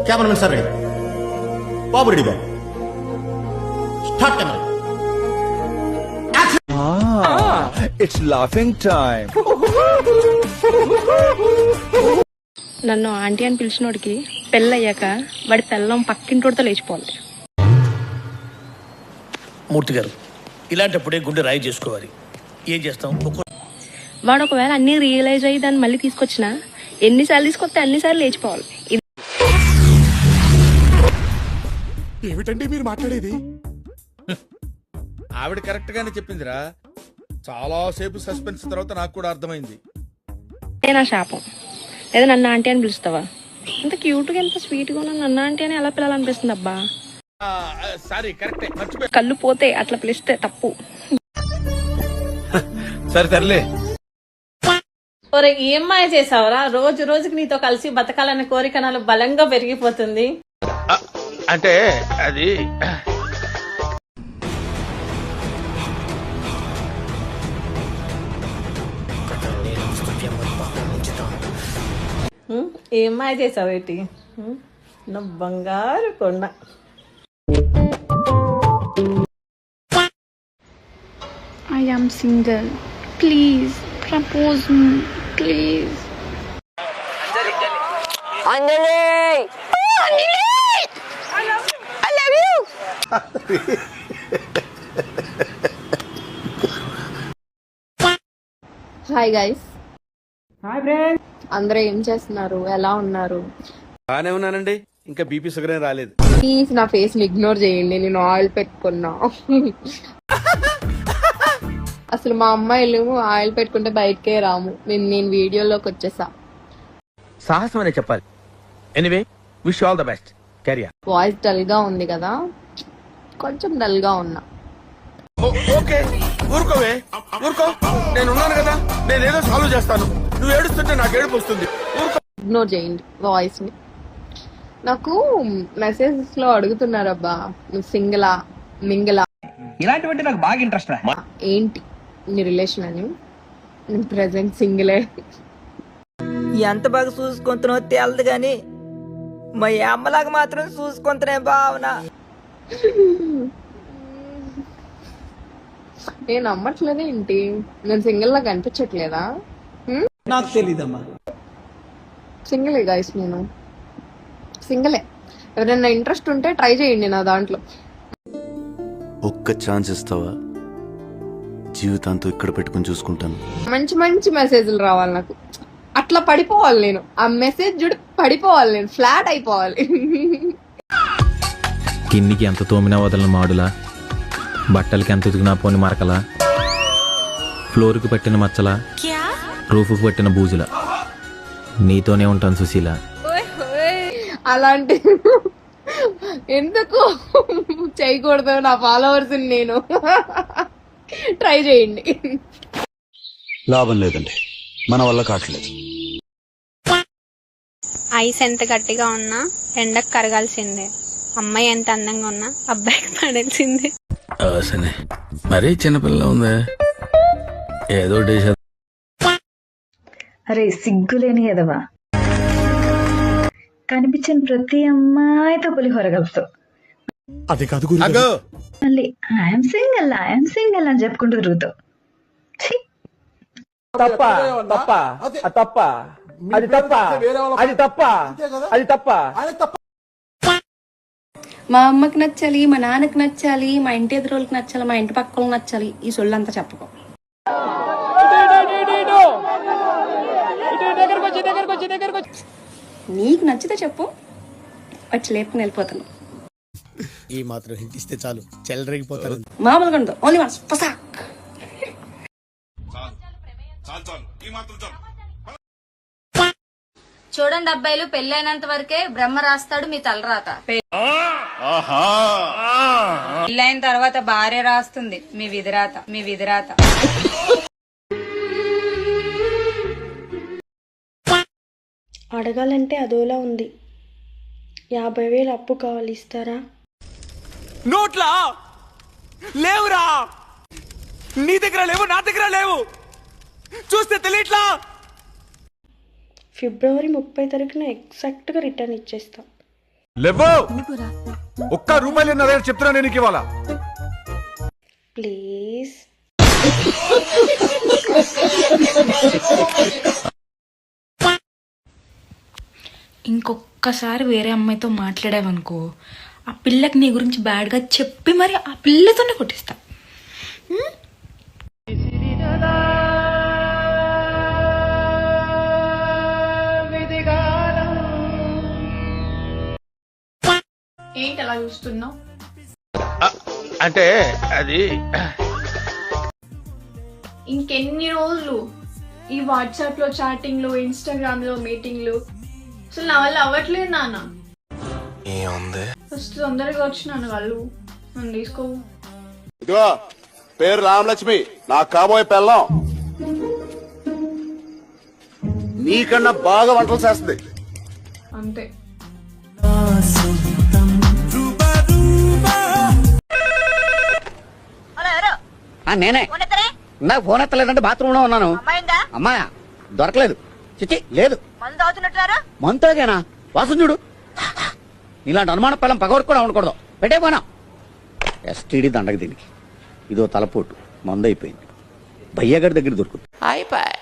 Cameraman sir ready Babu ready back start camera It's laughing time. నన్ను aunty అని పిలిచినోడికి పెళ్ళయ్యాక వాడి పెళ్ళం పక్కింటోడితో లేచిపోవాలి. మూర్తి గారు ఇలాంటప్పుడే గుండె రాయి చేసుకోవాలి. ఏం చేస్తాం? వాడు ఒకవేళ అన్ని రియలైజ్ అయ్యి దాన్ని మళ్ళీ తీసుకొచ్చినా ఎన్నిసార్లు తీసుకొస్తే అన్నిసార్లు లేచిపోవాలి. ఏమిటండి మీరు మాట్లాడేది? ఆవిడ కరెక్ట్ గానే చెప్పిందిరా. చాలా సేపు సస్పెన్స్ తర్వాత నాకు కూడా అర్థమైంది. నా శాపం. లేదా నన్ను ఆంటీ అని పిలుస్తావా? ఎంత క్యూట్గా ఎంత స్వీట్గా ఉన్నా నన్ను ఆంటీ అని ఎలా పిలాలనిపిస్తుంది అబ్బా. సారీ కరెక్టే, మర్చిపోయి. కళ్ళు పోతే అట్లా పిలిస్తే తప్పు. సరే తరలే. ఒరే ఏం మాయ చేసావురా? రోజు రోజుకి నీతో కలిసి బతకాలనే కోరిక నాలో బలంగా పెరిగిపోతుంది. అంటే అది ఏం మాయ చేసావు ఏంటి? నా బంగారు కొండ. I am single. Please propose me. Please. Anjali! Oh, Anjali! I love you! Hi guys. Hi friends. అందరూ ఏం చేస్తున్నారు? ఎలా ఉన్నారు? బానే ఉన్నానండి. ఇంకా బీపీ షుగర్ ఏం రాలేదు. ప్లీజ్ నా ఫేస్ ని ఇగ్నోర్ చేయండి. నేను ఆయిల్ పెట్టుకున్నా. అసలు మా అమ్మాయిలు ఆయిల్ పెట్టుకుంటే బయటకే రాము. నేను వీడియోలోకి వచ్చేసా. సాహసం అనే చెప్పాలి. Anyway wish all the best. Carrier. Voice dull గా ఉంది కదా, కొంచెం డల్ గా ఉన్నా. ఓకే ఊరుకోవే, ఊరుకో. నేను ఉన్నాను కదా, నేనేదో సాల్వ్ చేస్తాను. నువ్వు ఏడుస్తుంటే నాకు ఏడుపు వస్తుంది. ఇగ్నోర్ చేయండి వాయిస్ ని. నాకు మెసేజెస్ లో అడుగుతున్నారు, అబ్బా నువ్వు సింగిలా మింగిలా ఇలాంటివంటే నాకు బాగా ఇంట్రెస్ట్ రా. ఏంటి నీ రిలేషన్ అని? నేను ప్రెసెంట్ సింగిలే. ఎంత బాగా చూసుకుంటున్నావు తేలదు గాని మా అమ్మలాగా మాత్రం చూసుకుంటున్నా భావన. నేను నమ్మట్లేదే ఏంటి? నేను సింగిల్ లా కనిపించట్లేదా? నాకు తెలీదమ్మా. సింగిలే గైస్, నేను సింగిలే. ఎవరైనా ఇంట్రెస్ట్ ఉంటే ట్రై చేయండి నా దాంట్లో. ఒక్క ఛాన్స్ ఇస్తావా? జీవితాంతో ఇక్కడ పెట్టుకుని చూసుకుంటాను. మంచి మంచి మెసేజ్లు రావాలి నాకు. అట్లా పడిపోవాలి నేను. ఆ మెసేజ్ చూడు పడిపోవాలి నేను, ఫ్లాట్ అయిపోవాలి. కిందికి ఎంత తోమినా వదలని మాడులా, బట్టలకి ఎంత ఉతికినా పోని మరకలా, ఫ్లోర్కి పట్టిన మచ్చలా, రూఫ్కి పట్టిన బూజులా, నీతోనే ఉంటాను సుశీల. అలాంటి ఎందుకు చేయకూడదు నా ఫాలోవర్స్ నేను. ట్రై చేయండి. లాభం లేదండి, మన వల్ల కావట్లేదు. ఐస్ ఎంత గట్టిగా ఉన్నా ఎండకు కరగాల్సిందే. అమ్మాయి ఎంత అందంగా ఉన్నా అబ్బాయికి పడాల్సిందే. మరీ చిన్నపిల్ల ఉందే, ఏదో అరే సిగ్గులేని ఎదవా, కనిపించిన ప్రతి అమ్మాయితో పులిహోర కలుపుతావు. అది కాదు మళ్ళీ ఐఎమ్ సింగిల్ అని చెప్పుకుంటూ తిరుగుతావు. మా అమ్మకి నచ్చాలి, మా నాన్నకి నచ్చాలి, మా ఇంటి ఎదురోళ్ళకి నచ్చాలి, మా ఇంటి పక్కలకు నచ్చాలి. ఈ సొల్లంతా చెప్పకో. నీకు నచ్చితే చెప్పు, వచ్చి లేపుకుని వెళ్ళిపోతాను. ఈ మాత్రం హింట్ ఇస్తే చాలు, చెల్లరగిపోతారు. మామూలుగా ఉండదు, ఓన్లీ వన్స్ పసాక్. చూడండి అబ్బాయిలు, పెళ్ళైనంత వరకే బ్రహ్మ రాస్తాడు మీ తలరాత. పెళ్ళైన తర్వాత భార్య రాస్తుంది మీ విధిరాత. అడగాలంటే అదోలా ఉంది. 50,000 అప్పు కావాలి, ఇస్తారా? నోట్లా లేవురా, నీ దగ్గర లేవు, నా దగ్గర లేవు, చూస్తే తెలియట్లా. ఫిబ్రవరి 30 తారీఖున ఎగ్జాక్ట్గా రిటర్న్ ఇచ్చేస్తా. లేవో ఒక్క రూపాయలు నా దగ్గర చెప్తున్నా నేను నీకు ఇవ్వాలా ప్లీజ్. ఇంకొక్కసారి వేరే అమ్మాయితో మాట్లాడావనుకో, ఆ పిల్లకి నీ గురించి బ్యాడ్గా చెప్పి మరి ఆ పిల్లతోనే కొట్టిస్తా. ఏంటి అలా చూస్తున్నావు? అంటే అది ఇంకెన్ని రోజులు ఈ వాట్సాప్ లో చాటింగ్లు, ఇన్స్టాగ్రామ్ లో మీటింగ్లు? అసలు నా వల్ల అవ్వట్లేదు నాన్న. ఫస్ట్ తొందరగా వచ్చినాను వాళ్ళు నన్ను తీసుకో. ఇదిగో పేరు రామలక్ష్మి, నా కాబోయే పెళ్ళం. నీకన్నా బాగా వంటలు చేస్తుంది. అంతే. నేనే నాకు ఫోన్ ఎత్తలేదంటే బాత్రూమ్ లో ఉన్నాను. అమ్మాయా దొరకలేదు. చిచ్చి లేదు. మంతోగేనా వాసన చూడు. ఇలాంటి అనుమాన పిల్లం పగవరకు కూడా ఉండకూడదు. పెట్టే పోనా ఎస్టీడీ దండగ దీనికి. ఇదో తలపోటు మందు అయిపోయింది. భయ్యగారి దగ్గర దొరుకుతుంది. అయిపోయి